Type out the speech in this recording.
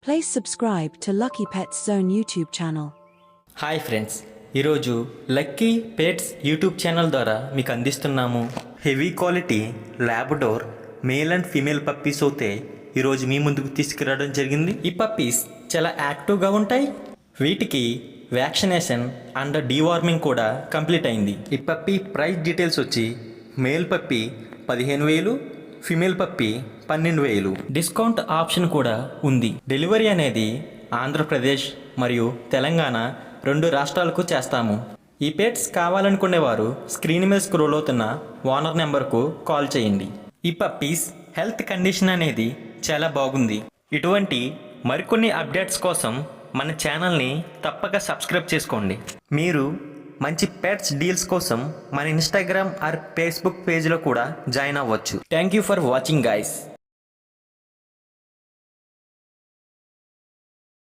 Please subscribe to Lucky Pets Zone YouTube channel. Hi friends, ఈరోజు lucky pets YouTube channel ద్వారా మీకు అందిస్తున్నాము heavy quality labrador male and female puppies అయితే ఈరోజు మీ ముందుకు తీసుకురావడం జరిగింది. ఈ పప్పీస్ చాలా యాక్టివ్గా ఉంటాయి. వీటికి వ్యాక్సినేషన్ అండ్ డీవార్మింగ్ కూడా కంప్లీట్ అయింది. ఈ పప్పీ ప్రైస్ డీటెయిల్స్ వచ్చి male puppy 15,000, female puppy 12,000. Discount option కూడా ఉంది. డెలివరీ అనేది ఆంధ్రప్రదేశ్ మరియు తెలంగాణ 2 రాష్ట్రాలకు చేస్తాము. ఈ పెట్స్ కావాలనుకునేవారు స్క్రీన్ మీద స్క్రోల్ అవుతున్న ఓనర్ నెంబర్కు కాల్ చేయండి. ఈ పప్పీస్ హెల్త్ కండిషన్ అనేది చాలా బాగుంది. ఇటువంటి మరికొన్ని అప్డేట్స్ కోసం మన ఛానల్ని తప్పక సబ్స్క్రైబ్ చేసుకోండి. మీరు మంచి పెట్స్ డీల్స్ కోసం మన ఇన్స్టాగ్రామ్ ఆర్ ఫేస్బుక్ పేజ్లో కూడా జాయిన్ అవ్వచ్చు. Thank you for watching guys.